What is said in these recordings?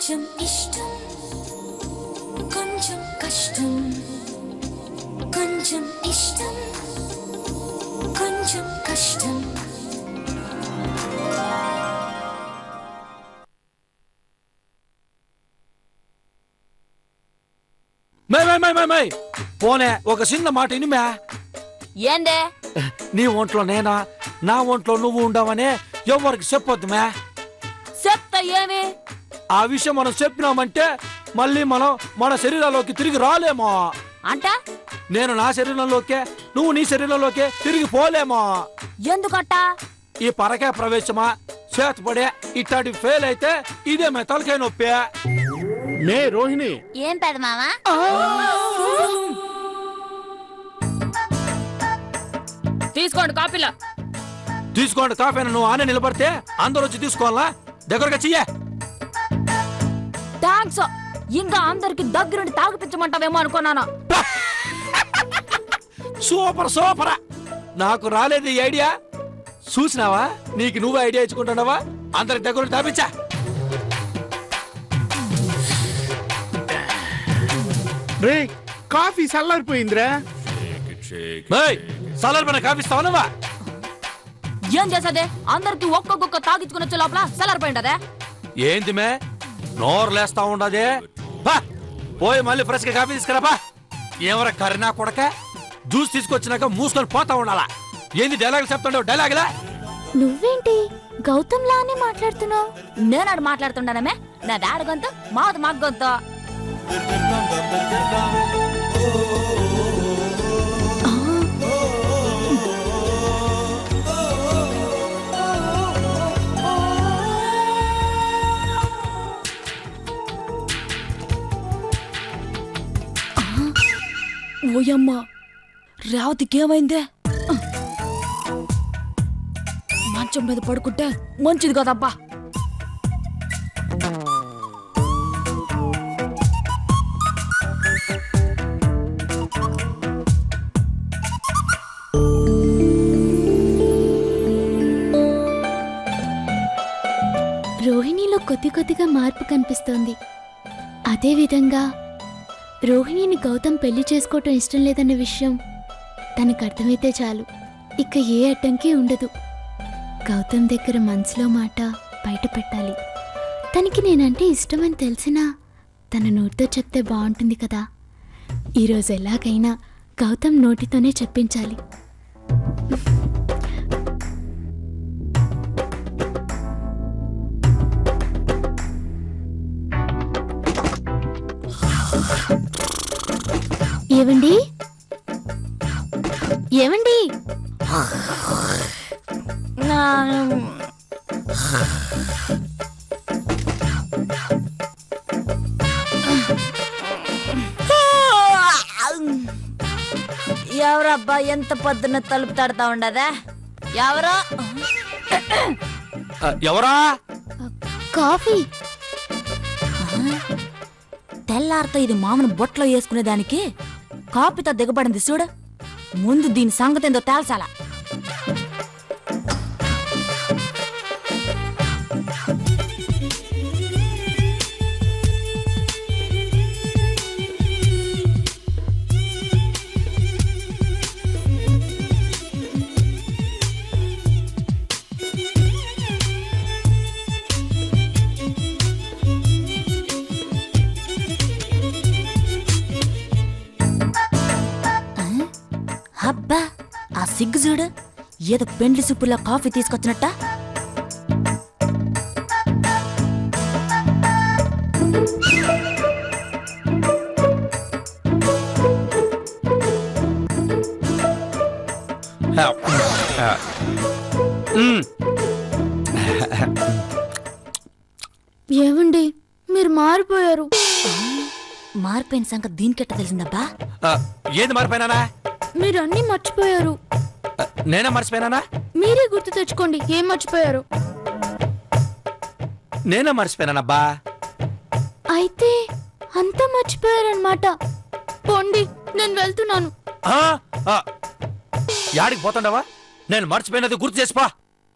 కొంచెం ఇష్టం కొంచెం కష్టం కొంచెం ఇష్టం కొంచెం కష్టం పోనే ఒక చిన్న మాట ఇనిమే ఏందే నీ ఒంట్లో నేనా నా ఒంట్లో నువ్వు ఉండవనే ఎవరికి చెప్పొద్దు మే చెప్తా ఏమి ఆ విషయం మనం చెప్పినామంటే మళ్ళీ మనం మన శరీరాల్లోకి తిరిగి రాలేమో అంట నేను నా శరీరంలోకే నువ్వు నీ శరీరంలోకే తిరిగి పోలేమో ఎందుకట్ట ఈ పరకే ప్రవేశమా చేతపడే ఇట్లాంటి ఫెయిల్ అయితే ఇదే మే తలకాయ నొప్పి మే రోహిణి ఏం పెద్ద మామ తీసుకోండి కాపీలో తీసుకోండి కాఫీ నువ్వు ఆనే నిలబడితే అందరూ వచ్చి తీసుకోవాలా దగ్గరగా చెయ్యే థ్యాంక్స్ ఇంకా అందరికి దగ్గరుండి తాగిపించమంటావేమో అనుకున్నాను సూపర్ సూపరా నాకు రాలేదు ఈ ఐడియా చూసినావా నీకు నువ్వు ఐడియా ఇచ్చుకుంటున్నావా అందరి దగ్గర తాపించా రే కాఫీ చల్లారిపోయిందిరా సలార్ కాఫీ ఇస్తావా నువ్వా ఏం చేసేదే అందరికి ఒక్కొక్క తాగించుకుని వచ్చే లోపల సలారిపోయిండదే ఏంది మే నోరు లేస్తా ఉండదే పోయి మళ్ళీ ఫ్రెష్ గా కాఫీ తీసుకురాపా ఎవర కరీనా కొడక జ్యూస్ తీసుకొచ్చినాక మూసుకొని పోతా ఉండాలా ఏంది డైలాగులు చెప్తాండవు డైలాగులా నువ్వేంటి గౌతమ్ లానే మాట్లాడుతున్నావు? నేనాడు మాట్లాడుతుండనమే నా డాడీ గొంతు మాది మాకు గొంతు ఓయమ్మా రేవతికి ఏమైందే మంచం మీద పడుకుంటే మంచిది కదబ్బా రోహిణిలో కొద్దిగా మార్పు కనిపిస్తోంది. అదేవిధంగా రోహిణిని గౌతమ్ పెళ్లి చేసుకోవటం ఇష్టం లేదన్న విషయం తనకు అర్థమైతే చాలు, ఇక ఏ అడ్డంకి ఉండదు. గౌతమ్ దగ్గర మనసులో మాట బయట పెట్టాలి. తనకి నేనంటే ఇష్టమని తెలిసినా తన నోటితో చెప్తే బాగుంటుంది కదా. ఈరోజు ఎలాగైనా గౌతమ్ నోటితోనే చెప్పించాలి. ఏవండి ఏవండి ఎవరబ్బా ఎంత పొద్దున్న తలుపు తడతా ఉండదా? ఎవరో ఎవరా? కాఫీ. తెల్లారితో ఇది మామను బొట్లో వేసుకునేదానికి కాపీతో దిగబడింది చూడు. ముందు దీని సంగతి ఏందో తేల్చాలా. అబ్బా ఆ సిగ్గు చూడు, ఏదో పెండ్లి సూపులా కాఫీ తీసుకొచ్చినట్ట. ఏవండి మీరు మారిపోయారు. మారిపోయిన సంగతి దీనికెట్ట తెలిసిందబ్బా? ఏది మారిపోయినానా? మీరు అన్నీ మర్చిపోయారు. నేనే మర్చిపోయినానా? మీరే గుర్తు తెచ్చుకోండి ఏం మర్చిపోయారు. నేనే మర్చిపోయినానబ్బా. అయితే అంతా మర్చిపోయారన్నమాట. పోండి నేను వెళ్తున్నాను. యాడికి పోతుండవా? నేను మర్చిపోయినది గుర్తు చేసిపా.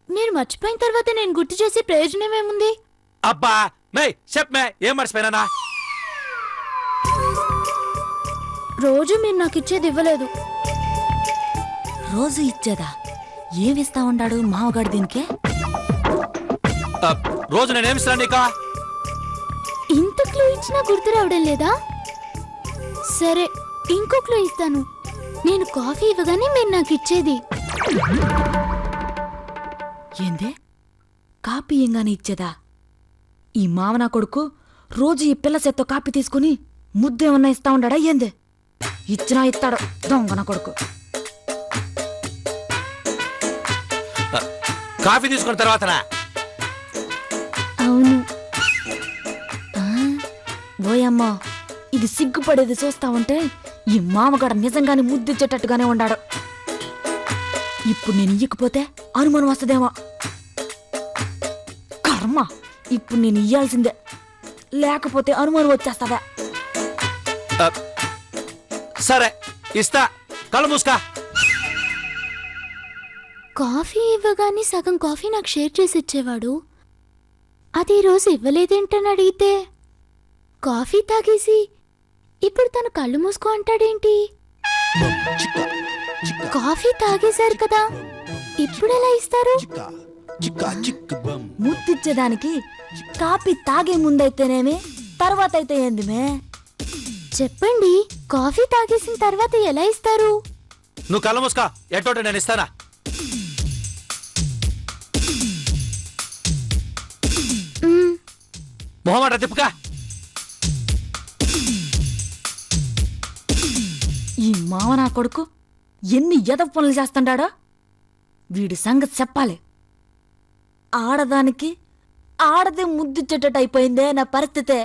మీరు మర్చిపోయిన తర్వాత నేను గుర్తు చేసే ప్రయోజనం ఏముంది? అబ్బా మే చెప్ మే ఏం మర్చిపోయినా రోజు మీరు నాకు ఇచ్చేది ఇవ్వలేదు. రోజు ఇచ్చేదా? ఏమిస్తా ఉండాడు మావగాడు దీనికే? రోజు నేనేమిస్తాను నీకా? ఇంత క్లూ ఇచ్చినా గుర్తు రావడం లేదా? సరే, ఇంకో క్లూ ఇస్తాను. నేను కాఫీ ఇవ్వగానే మీరు నాకు ఇచ్చేది. ఏందే? కాపీ ఏంగానే ఇచ్చేదా? ఈ మావనా కొడుకు రోజు ఈ పిల్ల చేత్తో కాపీ తీసుకుని ముద్దేమన్నా ఇస్తా ఉండాడా ఏందే? ఇచ్చినా ఇస్తాడు దొంగన కొడుకు. కాఫీ తీసుకున్న తర్వాతనా? అవును. ఓయమ్మా, ఇది సిగ్గుపడేది చూస్తా ఉంటే ఈ మామగాడ నిజంగానే ముద్దిచ్చేటట్టుగానే ఉండాడు. ఇప్పుడు నేను ఇయ్యకపోతే అనుమానం వస్తుందేమో. కర్మ, ఇప్పుడు నేను ఇయ్యాల్సిందే, లేకపోతే అనుమానం వచ్చేస్తుందా? సరే ఇస్తా, కళ్ళు మూసుకా. కాఫీ ఇవ్వగానే సగం కాఫీ నాకు షేర్ చేసి ఇచ్చేవాడు. అది ఈరోజు ఇవ్వలేదేంటని అడిగితే కాఫీ తాగేసి ఇప్పుడు తను కళ్ళు మూసుకో అంటాడేంటి? కాఫీ తాగేశారు కదా, ఇప్పుడెలా ఇస్తారు? ముద్దిచ్చేదానికి కాపీ తాగే ముందైతేనేమి, తర్వాత అయితే ఏందిమే? చెప్పండి, కాఫీ తాగేసిన తర్వాత ఎలా ఇస్తారు? నువ్వు కళ్ళు మూసుకా, ఎట్టోటి నేను ఇస్తానా? మొహమాట తిప్పుకా. ఈ మావనా కొడుకు ఎన్ని ఎదవ పనులు చేస్తుండాడో వీడి సంగతి చెప్పాలి. ఆడదానికి ఆడదే ముద్దిచ్చేటట్టు అయిపోయిందే నా పరిస్థితే.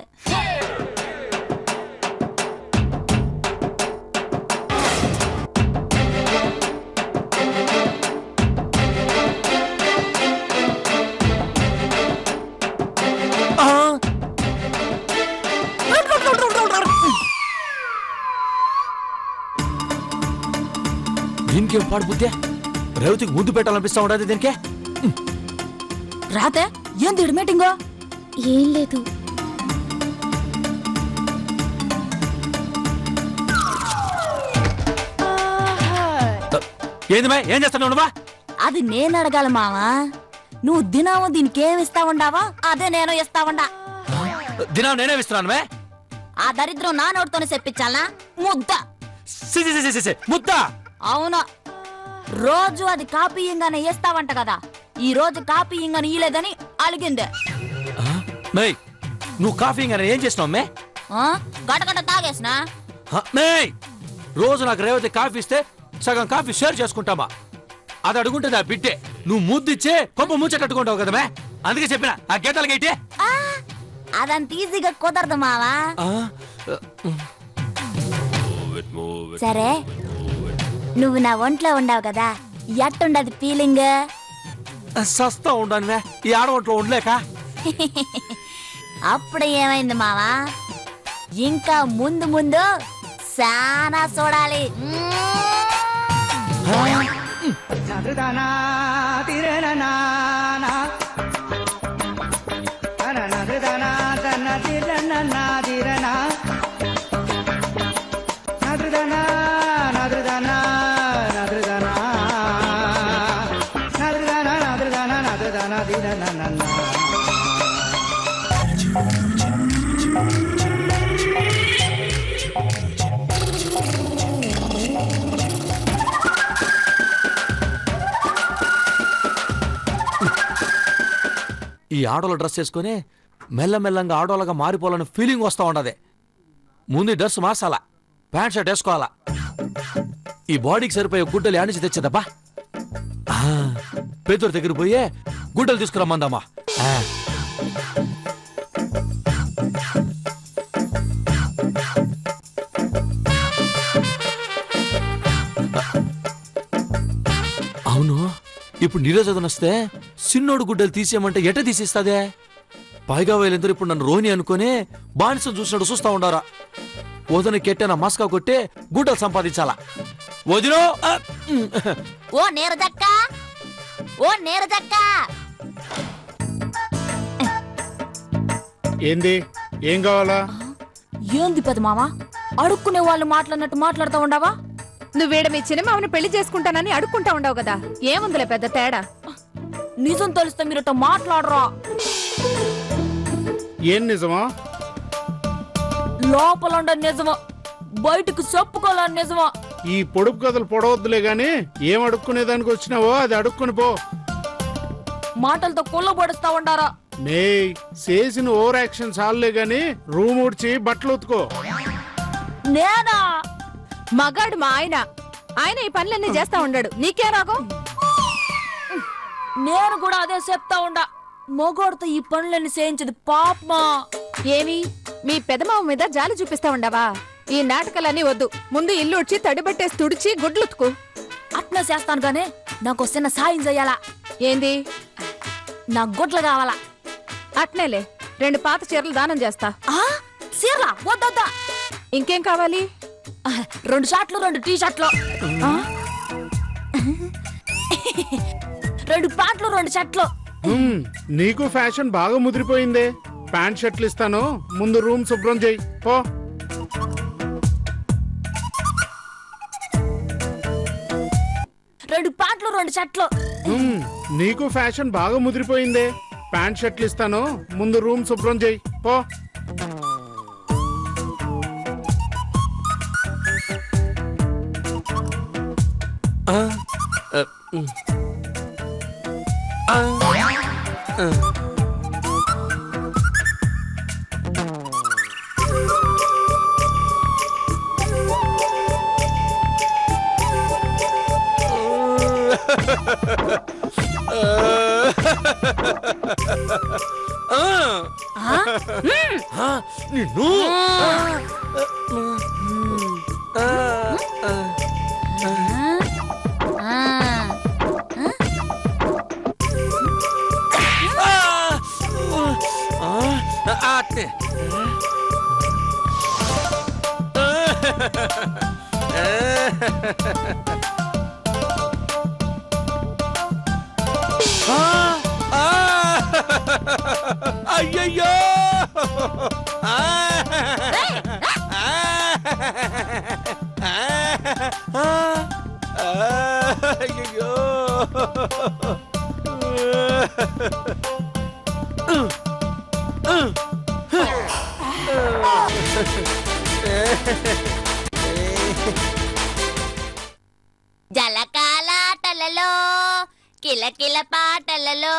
దీనికేం పాడు బుద్ధే? రేవతికి ముద్దు పెట్టాలనిపిస్తా ఉండదు దీనికే. రాతే ఏంది మీటింగో? ఏం లేదు. ఏంది మే, ఏం చేస్తాను నువ్వా? అది నేను అడగాల మావా. నువ్వు దినాము దీనికేమిస్తా ఉండావా అదే నేను ఇస్తా ఉండా. దినం నేనే ఇస్తున్నాను మే. ఆ దరిద్రం నా నోటితోనే చెప్పించాలా? ముద్ద. ముద్ద? అవును, రోజు అది కాపీ ఇంగానే వేస్తావంట కదా, ఈ రోజు కాపీ ఇంగానే ఇయలేదని అలిగిందే. మేయ్, నువ్వు కాఫీ ఇంగానే ఏం చేసినావు మే? గటగట తాగేసినా. మేయ్, రోజు నాకు రేవతి కాఫీ ఇస్తే సగం కాఫీ షేర్ చేసుకుంటామా? అది అడుగుంటుంది ఆ బిడ్డే. నువ్వు ముద్దిచ్చే కొప్ప ముచ్చటట్టుకుంటావు కదా మే, అందుకే చెప్పిన ఆ గేటాలకైతే. అదంత ఈజీగా కుదరదు మావా. సరే, నువ్వు నా ఒంట్లో ఉండవు కదా, ఎట్టుండదు ఫీలింగ్? సస్తా ఉండాను మే, ఈ ఆడవంట్లో ఉండలేక. అప్పుడు ఏమైంది మావా? ఇంకా ముందు ముందు చాలా చూడాలి. ఈ ఆడోళ్ళ డ్రెస్ వేసుకుని మెల్లమెల్లంగా ఆడోళ్ళగా మారిపోవాలని ఫీలింగ్ వస్తా ఉండదే. ముందు డ్రెస్ మార్చాలా, ప్యాంట్ షర్ట్ వేసుకోవాలా. ఈ బాడీకి సరిపోయే గుడ్డలు యానించి తెచ్చేదబ్బా. పేదూరు దగ్గర పోయే గుడ్డలు తీసుకురమ్మందమ్మా. అవును, ఇప్పుడు నీరజదన వస్తే సిన్నోడు గుడ్డలు తీసేయమంటే ఎట తీసిస్తాదే? పైగా వీళ్ళందరూ ఇప్పుడు నన్ను రోహిణి అనుకుని బానిసం చూసినట్టు చూస్తా ఉండారా. వదిన కెట్టెన మస్కా కొట్టి గుడ్డలు సంపాదించాలా. వదినో, ఓ నీరజక్క, ఓ నీరజక్క, ఏంది ఏం కావాలా? ఏంది పెద్ద మామ అడుక్కునే వాళ్ళు మాట్లాడినట్టు మాట్లాడుతూ ఉండవా? నువ్వేడ మీ చిన్నమామని పెళ్లి చేసుకుంటానని అడుక్కుంటా ఉండవు కదా, ఏముందిలే పెద్ద తేడా. నిజం తెలిస్తే మీరట మాట్లాడరా. ఏం నిజమా? లోపల ఉండే నిజమా, బయటకు చెప్పుకోలేని నిజమా? ఈ పొడుపు కథలు పొడవద్దులే గాని ఏం అడుక్కునేదానికి వచ్చినావో అది అడుక్కుని పో. మాటలతో కొల్లబడుస్తా ఉండారా? నే చేసిన ఓవర్ యాక్షన్ చాలులే గాని రూమ్ ఊడ్చి బట్టలు ఉతుకో. నేనా? మగాడు మా ఆయన ఈ పనులన్నీ చేస్తా ఉండాడు, నీకే రాగం? నేను కూడా అదే చెప్తా ఉండా. మొగోడితో ఈ పనులన్నీ చేయించదు పాపమా. ఏమి మీ పెదమామ మీద జాలి చూపిస్తా ఉండవా? ఈ నాటకాలన్నీ వద్దు, ముందు ఇల్లు ఉడ్చి తడిబట్టేసి తుడిచి గుడ్లుతుకు. అట్నే చేస్తాను గానీ నాకు చిన్న సాయం చెయ్యాలా. ఏంది? నా గుడ్లు కావాలా. అట్నేలే 2 పాత చీరలు దానం చేస్తా. ఆ సీర్లా వద్దొద్దా. ఇంకేం కావాలి? 2 షర్ట్లు 2 టీ షర్ట్లు, 2 ప్యాంట్లు 2 షర్ట్లు. నీకు ఫ్యాషన్ బాగా ముదిరిపోయిందే. ప్యాంట్ షర్ట్లు ఇస్తాను, ముందు రూమ్ శుభ్రం చేయి పో. రెండు ప్యాంట్లు 2 షర్ట్లు. నీకు ఫ్యాషన్ బాగా ముదిరిపోయిందే. ప్యాంట్ షర్ట్లు ఇస్తాను, ముందు రూమ్ శుభ్రం చేయి పో. నిన్ను అట్నే అయ్యయ్యో అయ్యయ్యో జలకాలాటలలో కిలకిల పాటలలో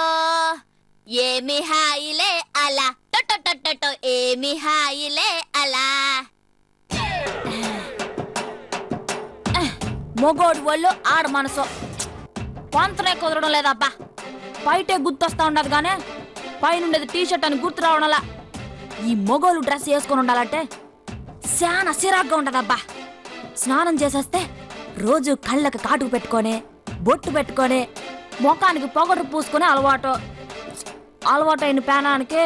ఏమి హాయిలే అలా టొటొటొటొ ఏమి హాయిలే అలా. మొగోడు వాళ్ళు ఆడ మనసు పంతనే కుదరడం లేదబ్బా. బయటే గుర్తొస్తా ఉండదు గానే పైనుండేది టీ షర్ట్ అని గుర్తు రావడంలా. ఈ మొగోలు డ్రెస్ వేసుకొని ఉండాలంటే చాలా సిరాగ్గా ఉండదబ్బా. స్నానం చేసేస్తే రోజు కళ్ళకి కాటుకు పెట్టుకొని బొట్టు పెట్టుకొని ముఖానికి పొగడు పూసుకొని అలవాటైన పేనానికి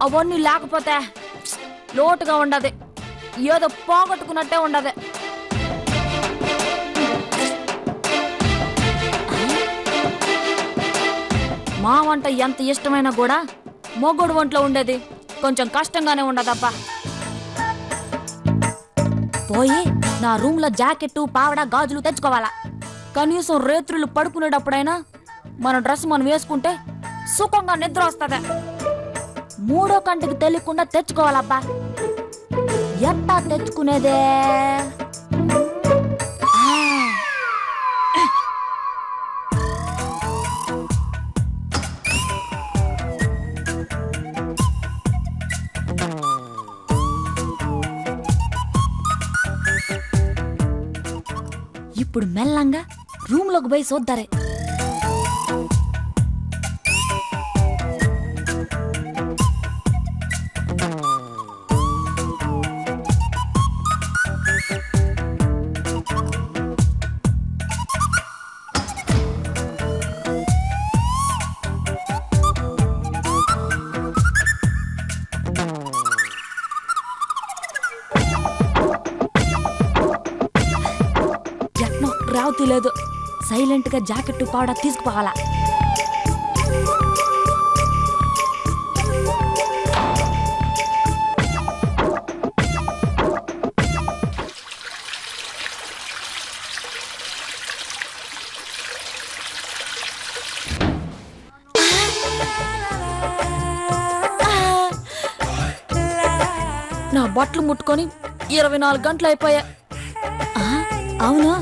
అవన్నీ లేకపోతే లోటుగా ఉండదు, ఏదో పోగొట్టుకున్నట్టే ఉండదు. మా వంట ఎంత ఇష్టమైనా కూడా మొగోడు వంటలో ఉండేది కొంచెం కష్టంగానే ఉండదబ్బా. పోయి నా రూమ్ లో జాకెట్టు పావడ గాజులు తెచ్చుకోవాలా. కనీసం రేత్రులు పడుకునేటప్పుడైనా మన డ్రెస్ మనం వేసుకుంటే సుఖంగా నిద్ర వస్తుంది. 3వ కంటికి తెలియకుండా తెచ్చుకోవాలబ్బా. ఎట్టా తెచ్చుకునేదే? ఇప్పుడు మెల్లంగా రూమ్ లోకి పోయి చూద్దారే. రావుతీ లేదు, సైలెంట్ గా జాకెట్ పౌడర్ తీసుకుపోవాలా. నా బట్టలు ముట్టుకొని 24 గంటలు అయిపోయా. అవును,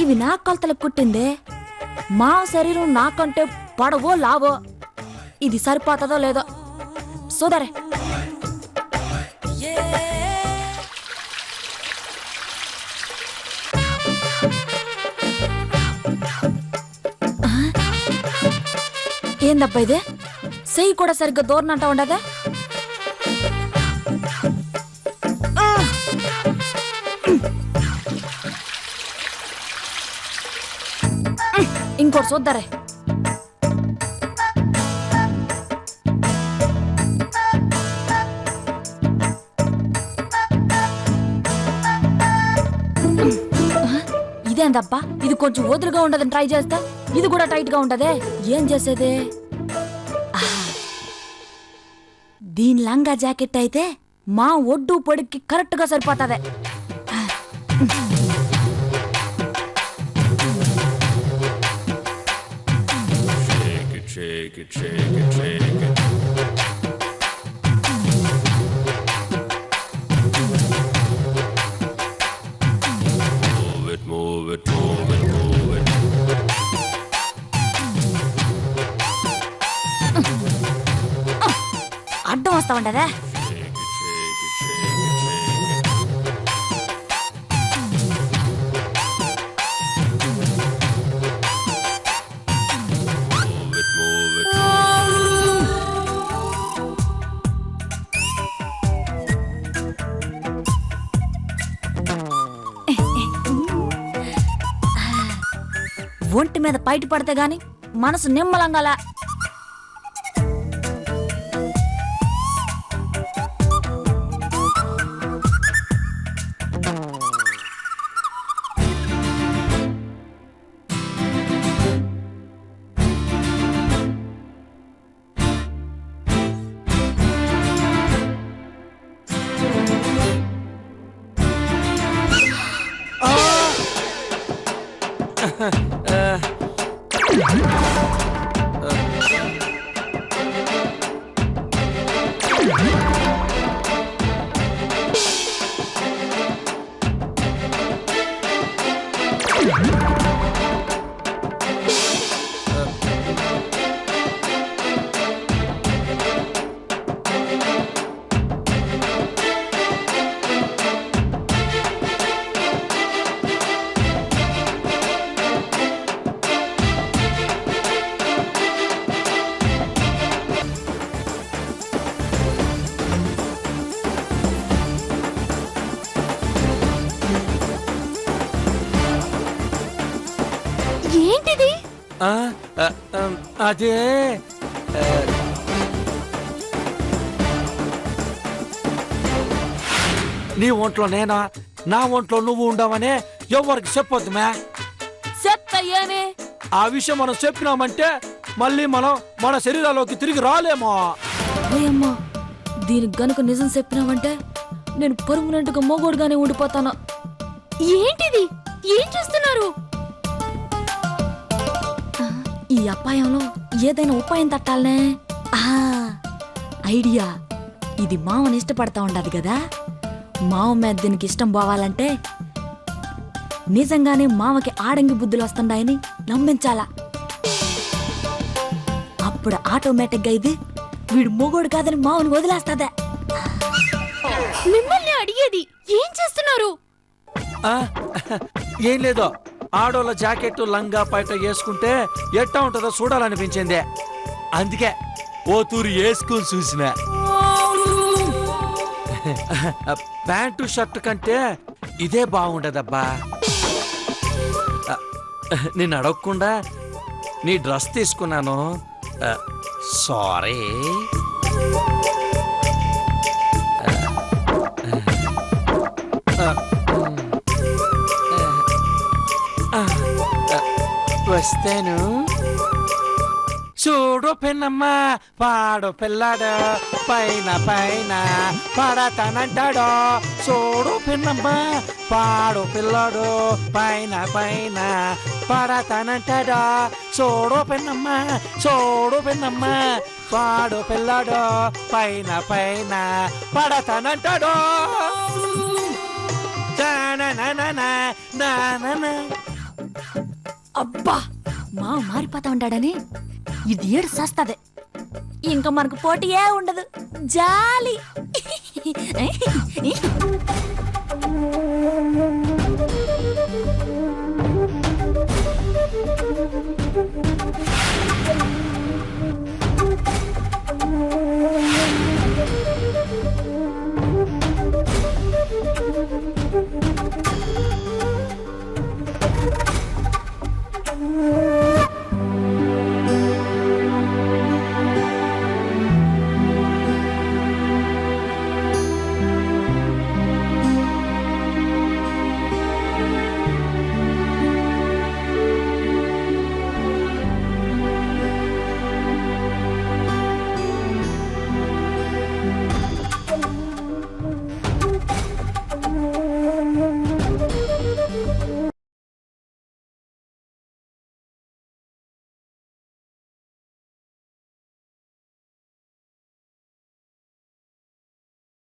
ఇవి నా కొలతలకు కుట్టిందే. మా శరీరం నాకంటే పొడవో లావో, ఇది సరిపోతుందో లేదో సోదరే. ఏందబ్బా ఇదే? చెయ్యి కూడా సరిగ్గా దూరనంటా ఉండదా? ఇంకోటి చూద్దారే. ఇదేందబ్బా, ఇది కొంచెం వదులుగా ఉండదని ట్రై చేస్తా, ఇది కూడా టైట్ గా ఉండదే. ఏం చేసేదే? దీని లంగా జాకెట్ అయితే మా ఒడ్డు పొడికి కరెక్ట్ గా సరిపోతాదే. Shake it, shake it, shake it. Move it, move it, move it, move it. అడ్డం వస్తా ఉండదా? Shake it, shake it, shake it, shake it. Move it, move it. ఒంటి మీద పైటి పడితే గాని మనసు నిమ్మలంగాల. ఏంటిది? అదే నీ ఒంట్లో నేనా, నా ఒంట్లో నువ్వు ఉండవనే ఎవరికి చెప్పొద్దు మ్యా. చెప్తాయేమే? ఆ విషయం మనం చెప్పినామంటే మళ్ళీ మనం మన శరీరాల్లోకి తిరిగి రాలేమో. అమ్మా, దీనికి గనుక నిజం చెప్పినావంటే నేను పర్మనెంట్ గా మోగోడుగానే ఉండిపోతాను. ఏంటిది? ఏం చేస్తున్నారు? ఈ అపాయంలో ఏదైనా ఉపాయం తట్టాలనే. ఐడియా. ఇది మామని ఇష్టపడతా ఉండదు కదా, మామ మీద దీనికి ఇష్టం పోవాలంటే నిజంగానే మామకి ఆడంగి బుద్ధులు వస్తున్నాయని నమ్మించాలా. అప్పుడు ఆటోమేటిక్ గా ఇది వీడు మొగోడు కాదని మామని వదిలేస్తాదా. మిమ్మల్ని అడిగేది ఏం చేస్తున్నారు? ఏం లేదో, ఆడోళ్ళ జాకెట్ లంగా పైట వేసుకుంటే ఎట్టా ఉంటుందో చూడాలనిపించింది, అందుకే ఓ తూరు వేసుకుని చూసిన. ప్యాంటు షర్ట్ కంటే ఇదే బాగుండదబ్బా. నేను అడగకుండా నీ డ్రెస్ తీసుకున్నాను, సారీ. వస్తాను చూడు. పిన్నమ్మ పాడు పిల్లాడు పైన పైన పడతానంటాడు చూడు పిన్నమ్మ పాడు పిల్లాడు పైన పైన పడతానంటాడు చూడు పిన్నమ్మ పాడు పిల్లాడు పైన పైన పడతానంటాడు అబ్బా మా మారిపోతా ఉంటాడని ఇది ఏడు సస్తదే ఇంకా మనకు పోటీ ఏ ఉండదు జాలి